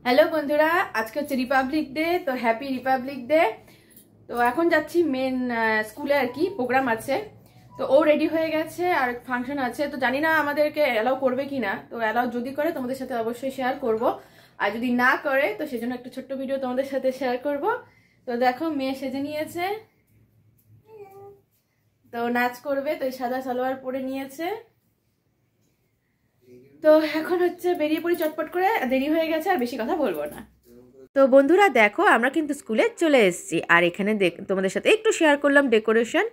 Hello বন্ধুরা, আজকে হচ্ছে রিপাবলিক ডে। তো হ্যাপি রিপাবলিক ডে। তো এখন যাচ্ছি মেন স্কুলে আর কি, প্রোগ্রাম আছে। তো ও রেডি হয়ে গেছে আর ফাংশন আছে। তো জানি না আমাদেরকে অ্যালাউ করবে কিনা। তো অ্যালাউ যদি করে তোমাদের সাথে অবশ্যই শেয়ার করব, আর যদি না করে তো সেজন্য একটা ছোট্ট ভিডিও তোমাদের সাথে শেয়ার করব। তো দেখো মেয়ে সেজে নিয়েছে, তো নাচ করবে। তো এই সাদা সালোয়ার পরে নিয়েছে। তো এখন হচ্ছে বেরিয়ে পড়ি চটপট করে, দেরি হয়ে গেছে, আর বেশি কথা বলবো না। তো বন্ধুরা দেখো, আমরা কিন্তু স্কুলে চলে এসেছি, আর এখানে তোমাদের সাথে একটু শেয়ার করলাম ডেকোরেশন।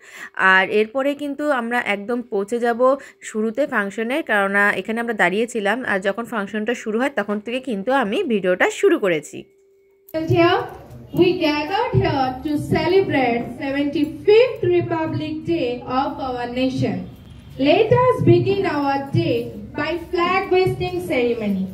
আর এরপরে কিন্তু আমরা একদম পৌঁছে যাব শুরুতে ফাংশনে, কেননা এখানে আমরা দাঁড়িয়েছিলাম, আর যখন ফাংশনটা শুরু হয় তখন থেকে কিন্তু আমি ভিডিওটা শুরু করেছি। We gathered here to celebrate 75th Republic Day of our nation. Let us begin our day by flag hoisting ceremony.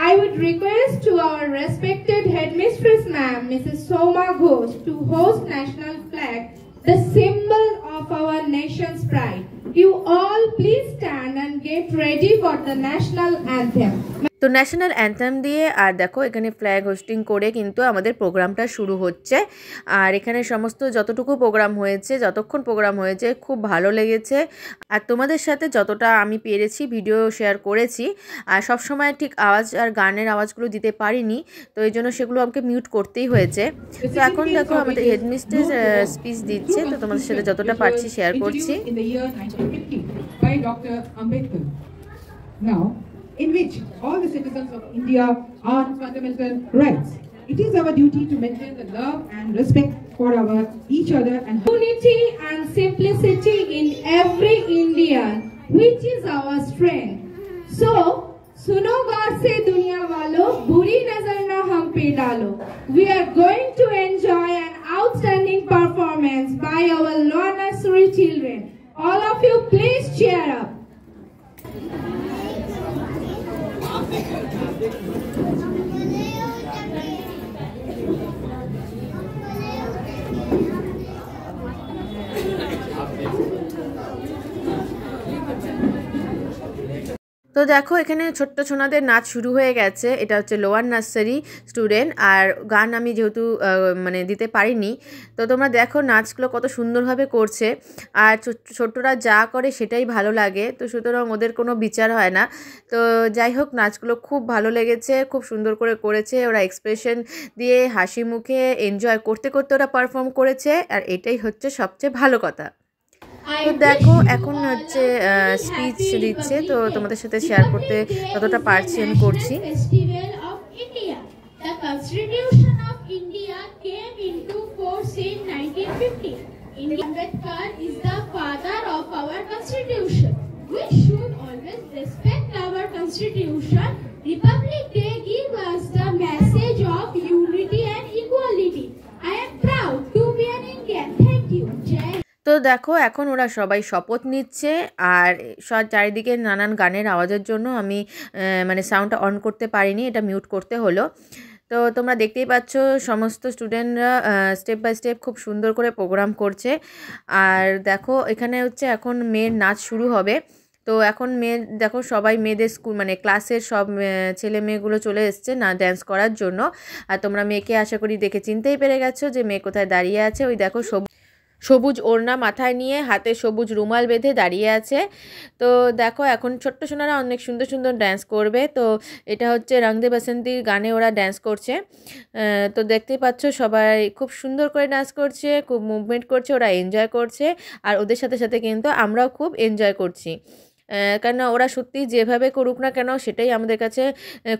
I would request to our respected headmistress ma'am, Mrs. Soma Ghosh, to host national flag, the symbol of our nation's pride. You all please stand and get ready for the national anthem. তো national anthem দিয়ে আর দেখো এখানে flag hosting করে কিন্তু আমাদের প্রোগ্রামটা শুরু হচ্ছে। আর এখানে সমস্ত যতটুকু প্রোগ্রাম হয়েছে, যতক্ষণ প্রোগ্রাম হয়েছে খুব ভালো লেগেছে। আর তোমাদের সাথে যতটা আমি পেরেছি ভিডিও শেয়ার করেছি। আর সবসময় ঠিক আওয়াজ আর গানের আওয়াজগুলো দিতে পারিনি, তো এই জন্য সেগুলো আমাকে মিউট করতেই হয়েছে। তো এখন দেখো আমাদের হেডমিস্ট্রেস স্পিচ দিচ্ছে, তো তোমাদের সাথে যতটা পারছি শেয়ার করছি। In which all the citizens of India are fundamental rights. It is our duty to maintain the love and respect for each other and unity and simplicity in every Indian, which is our strength. So, suno baat se duniya walo, buri nazar na hum pe dalo. We are going to enjoy an outstanding performance by our lower nursery children. All of you please cheer up. তো দেখো এখানে ছোট্ট ছোনাদের নাচ শুরু হয়ে গেছে। এটা হচ্ছে লোয়ার নার্সারি স্টুডেন্ট, আর গান আমি যেহেতু মানে দিতে পারিনি, তো তোমরা দেখো নাচগুলো কত সুন্দরভাবে করছে। আর ছোট্টরা যা করে সেটাই ভালো লাগে, তো সুতরাং ওদের কোনো বিচার হয় না। তো যাই হোক, নাচগুলো খুব ভালো লেগেছে, খুব সুন্দর করে করেছে ওরা, এক্সপ্রেশন দিয়ে হাসি মুখে এনজয় করতে করতে ওরা পারফর্ম করেছে, আর এটাই হচ্ছে সবচেয়ে ভালো কথা। তো দেখো এখন হচ্ছে স্পিচ দিচ্ছে, তো তোমাদের সাথে শেয়ার করতে যতটা পারছি আমি করছি। The Constitution of India came into force in 1950. Ambedkar is the father of our Constitution. We should always respect our Constitution. Republic Day gives us the message of unity and equality. I am proud to be an Indian. Thank you. Jai. তো দেখো এখন ওরা সবাই শপথ নিচ্ছে, আর চারিদিকে নানান গানের আওয়াজের জন্য আমি মানে সাউন্ডটা অন করতে পারিনি, এটা মিউট করতে হলো। তো তোমরা দেখতেই পাচ্ছ সমস্ত স্টুডেন্টরা স্টেপ বাই স্টেপ খুব সুন্দর করে প্রোগ্রাম করছে। আর দেখো এখানে হচ্ছে এখন মেয়ের নাচ শুরু হবে। তো এখন দেখো সবাই মেয়েদের স্কুল মানে ক্লাসের সব ছেলে মেয়েগুলো চলে এসছে না ড্যান্স করার জন্য। আর তোমরা মেয়েকে আশা করি দেখে চিনতেই পেরে গেছো যে মেয়ে কোথায় দাঁড়িয়ে আছে। ওই দেখো সবুজ ওড়না মাথায় নিয়ে হাতে সবুজ রুমাল বেঁধে দাঁড়িয়ে আছে। তো দেখো এখন ছোট্ট সোনারা অনেক সুন্দর সুন্দর ড্যান্স করবে। তো এটা হচ্ছে রং দে বাসন্তীর গানে ওরা ড্যান্স করছে। তো দেখতেই পাচ্ছ সবাই খুব সুন্দর করে ডান্স করছে, খুব মুভমেন্ট করছে, ওরা এনজয় করছে। আর ওদের সাথে সাথে কিন্তু আমরাও খুব এনজয় করছি, কেন ওরা সত্যি যেভাবে করুক না কেন সেটাই আমাদের কাছে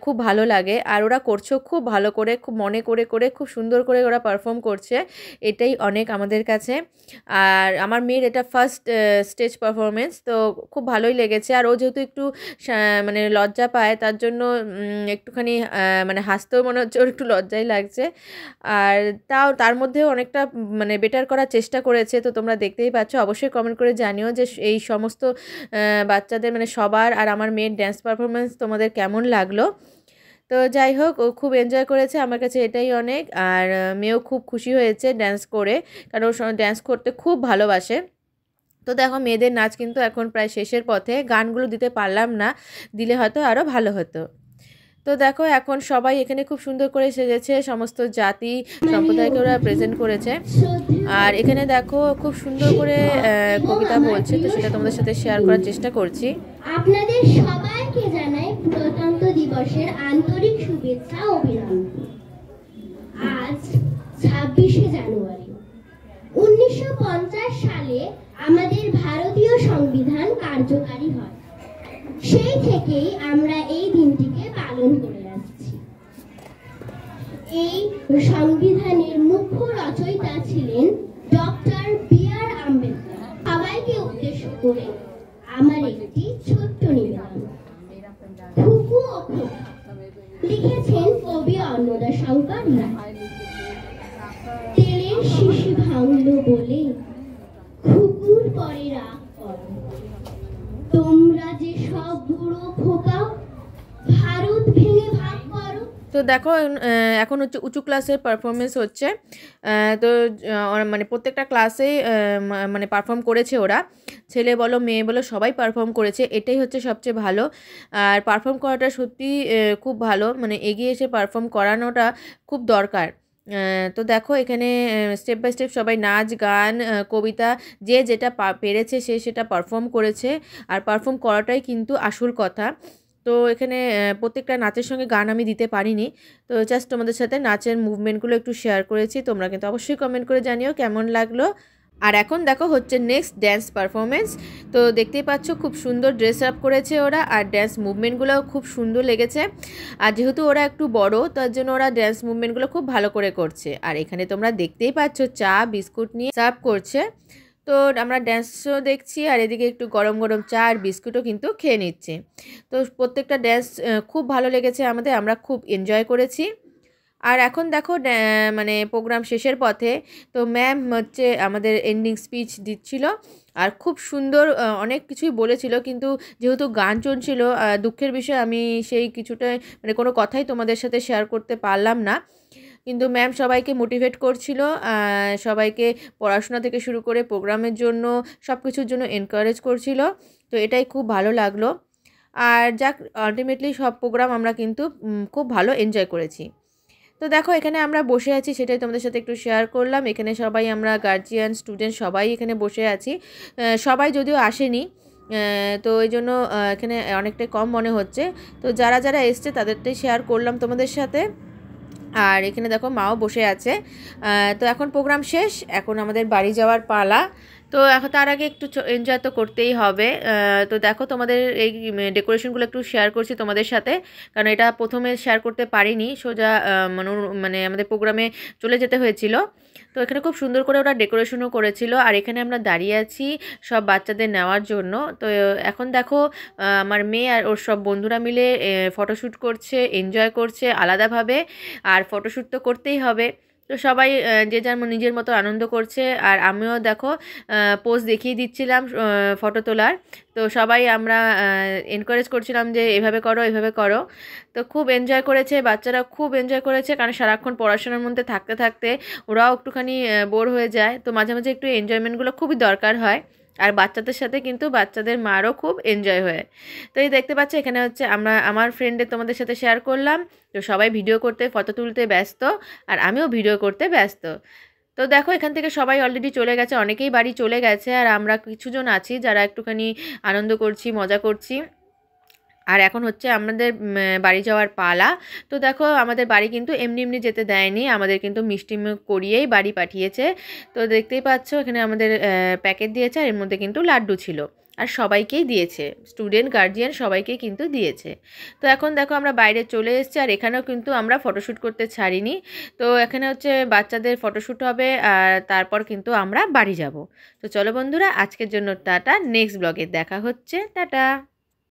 খুব ভালো লাগে। আর ওরা করছেও খুব ভালো করে, খুব মনে করে করে খুব সুন্দর করে ওরা পারফর্ম করছে, এটাই অনেক আমাদের কাছে। আর আমার মেয়ের এটা ফার্স্ট স্টেজ পারফরমেন্স, তো খুব ভালোই লেগেছে। আর ও যেহেতু একটু মানে লজ্জা পায়, তার জন্য একটুখানি মানে হাসতেও মনে হচ্ছে ওর একটু লজ্জাই লাগছে। আর তার মধ্যেও অনেকটা মানে বেটার করার চেষ্টা করেছে। তো তোমরা দেখতেই পাচ্ছ, অবশ্যই কমেন্ট করে জানিও যে এই সমস্ত বাচ্চাদের মানে সবার আর আমার মেয়ের ড্যান্স পারফরমেন্স তোমাদের কেমন লাগলো। তো যাই হোক, ও খুব এনজয় করেছে, আমার কাছে এটাই অনেক। আর মেয়েও খুব খুশি হয়েছে ড্যান্স করে, কারণ ও ড্যান্স করতে খুব ভালোবাসে। তো দেখো মেয়েদের নাচ কিন্তু এখন প্রায় শেষের পথে, গানগুলো দিতে পারলাম না, দিলে হয়তো আরও ভালো হতো। তো দেখো এখন সবাই এখানে খুব সুন্দর করে সেজেছে, সমস্ত জাতি সম্প্রদায়কে ওরা প্রেজেন্ট করেছে। আর এখানে দেখো খুব সুন্দর করে কবিতা বলছে, তো সেটা তোমাদের সাথে শেয়ার করার চেষ্টা করছি। আপনাদের সবাইকে জানাই প্রজাতন্ত্র দিবসের আন্তরিক শুভেচ্ছা ও অভিনন্দন। আজ 26শে জানুয়ারি 1950 সালে আমাদের ভারতীয় সংবিধান কার্যকারী হয়। সেই থেকেই আমরা এই দিনটিকে পালন করে আসছি। এই সংবিধানের মুখ্য রচয়িতা ছিলেন ডক্টর বি.আর. আম্বেদকর। সবাইকে উদ্দেশ্য করে আমার একটি ছোট্ট নিবেদন। খুকু ও খোকা লিখেছেন কবি অন্নদাশঙ্কর রায়। তেলের শিশি ভাঙলো বলে খুকুর পরে রাগ করো, তোমরা যে সব বুড়ো খোকা ভারত ভেঙে ভাগ করো। তো দেখো এখন হচ্ছে উঁচু ক্লাসের পারফরমেন্স হচ্ছে। তো মানে প্রত্যেকটা ক্লাসেই মানে পারফর্ম করেছে ওরা, ছেলে বলো মেয়ে বলো সবাই পারফর্ম করেছে, এটাই হচ্ছে সবচেয়ে ভালো। আর পারফর্ম করাটা সত্যি খুব ভালো, মানে এগিয়ে এসে পারফর্ম করানোটা খুব দরকার। তো দেখো এখানে স্টেপ বাই স্টেপ সবাই নাচ গান কবিতা যে যেটা পেরেছে সে সেটা পারফর্ম করেছে, আর পারফর্ম করাটাই কিন্তু আসল কথা। তো এখানে প্রত্যেকটা নাচের সঙ্গে গান আমি দিতে পারিনি, তো জাস্ট তোমাদের সাথে নাচের মুভমেন্টগুলো একটু শেয়ার করেছি। তোমরা কিন্তু অবশ্যই কমেন্ট করে জানিও কেমন লাগলো। আর এখন দেখো হচ্ছে নেক্সট ড্যান্স পারফরমেন্স। তো দেখতেই পাচ্ছ খুব সুন্দর ড্রেস আপ করেছে ওরা, আর ড্যান্স মুভমেন্টগুলোও খুব সুন্দর লেগেছে। আর যেহেতু ওরা একটু বড়, তার জন্য ওরা ড্যান্স মুভমেন্টগুলো খুব ভালো করে করছে। আর এখানে তোমরা দেখতেই পাচ্ছ চা বিস্কুট নিয়ে সার্ভ করছে। তো আমরা ড্যান্সও দেখছি, আর এদিকে একটু গরম গরম চা আর বিস্কুটও কিন্তু খেয়ে নিচ্ছি। তো প্রত্যেকটা ড্যান্স খুব ভালো লেগেছে আমাদের, আমরা খুব এনজয় করেছি। আর এখন দেখো মানে প্রোগ্রাম শেষের পথে, তো ম্যাম হচ্ছে আমাদের এন্ডিং স্পিচ দিচ্ছিল, আর খুব সুন্দর অনেক কিছুই বলেছিল, কিন্তু যেহেতু গান চলছিল দুঃখের বিষয় আমি সেই কিছুটা মানে কোনো কথাই তোমাদের সাথে শেয়ার করতে পারলাম না। কিন্তু ম্যাম সবাইকে মোটিভেট করছিল, সবাইকে পড়াশোনা থেকে শুরু করে প্রোগ্রামের জন্য সব কিছুর জন্য এনকারেজ করছিল, তো এটাই খুব ভালো লাগলো। আর যাক আলটিমেটলি সব প্রোগ্রাম আমরা কিন্তু খুব ভালো এনজয় করেছি। তো দেখো এখানে আমরা বসে আছি, সেটাই তোমাদের সাথে একটু শেয়ার করলাম। এখানে সবাই আমরা গার্জিয়ান স্টুডেন্ট সবাই এখানে বসে আছি, সবাই যদিও আসেনি, তো এই জন্য এখানে অনেকটাই কম মনে হচ্ছে। তো যারা যারা এসছে তাদেরটাই শেয়ার করলাম তোমাদের সাথে। আর এখানে দেখো মাও বসে আছে। তো এখন প্রোগ্রাম শেষ, এখন আমাদের বাড়ি যাওয়ার পালা। তো এখন তার আগে একটু এনজয় তো করতেই হবে। তো দেখো তোমাদের এই ডেকোরেশনগুলো একটু শেয়ার করছি তোমাদের সাথে, কারণ এটা প্রথমে শেয়ার করতে পারিনি, সোজা মানে আমাদের প্রোগ্রামে চলে যেতে হয়েছিল। তো এখানে খুব সুন্দর করে ওরা ডেকোরেশনও করেছিল, আর এখানে আমরা দাঁড়িয়ে আছি সব বাচ্চাদের নেওয়ার জন্য। তো এখন দেখো আমার মেয়ে আর ওর সব বন্ধুরা মিলে ফটোশ্যুট করছে, এনজয় করছে আলাদাভাবে, আর ফটোশ্যুট তো করতেই হবে। তো সবাই যে যার নিজের মতো আনন্দ করছে, আর আমিও দেখো পোজ দেখিয়ে দিচ্ছিলাম ফটো তোলার। তো সবাই আমরা এনকারেজ করছিলাম যে এভাবে করো এভাবে করো। তো খুব এনজয় করেছে বাচ্চারা, খুব এনজয় করেছে, কারণ সারাক্ষণ পড়াশোনার মধ্যে থাকতে থাকতে ওরাও একটুখানি বোর হয়ে যায়। তো মাঝে মাঝে একটু এনজয়মেন্টগুলো খুবই দরকার হয়, আর বাচ্চাদের সাথে কিন্তু বাচ্চাদের মারও খুব এনজয় হয়। তো এই দেখতে পাচ্ছ এখানে হচ্ছে আমার ফ্রেন্ডের তোমাদের সাথে শেয়ার করলাম। তো সবাই ভিডিও করতে ফটো তুলতে ব্যস্ত, আর আমিও ভিডিও করতে ব্যস্ত। তো দেখো এখান থেকে সবাই অলরেডি চলে গেছে, অনেকেই বাড়ি চলে গেছে, আর আমরা কিছুজন আছি যারা একটুখানি আনন্দ করছি, মজা করছি। আর এখন হচ্ছে আমাদের বাড়ি যাওয়ার পালা। তো দেখো আমাদের বাড়ি কিন্তু এমনি এমনি যেতে দেয়নি, আমাদের কিন্তু মিষ্টিমুখ করিয়েই বাড়ি পাঠিয়েছে। তো দেখতেই পাচ্ছ এখানে আমাদের প্যাকেট দিয়েছে, আর এর মধ্যে কিন্তু লাড্ডু ছিল, আর সবাইকেই দিয়েছে, স্টুডেন্ট গার্জিয়ান সবাইকেই কিন্তু দিয়েছে। তো এখন দেখো আমরা বাইরে চলে এসেছি, আর এখানেও কিন্তু আমরা ফটোশ্যুট করতে ছাড়িনি। তো এখানে হচ্ছে বাচ্চাদের ফটোশ্যুট হবে, আর তারপর কিন্তু আমরা বাড়ি যাব। তো চলো বন্ধুরা, আজকের জন্য টাটা, নেক্সট ব্লগে দেখা হচ্ছে, টাটা।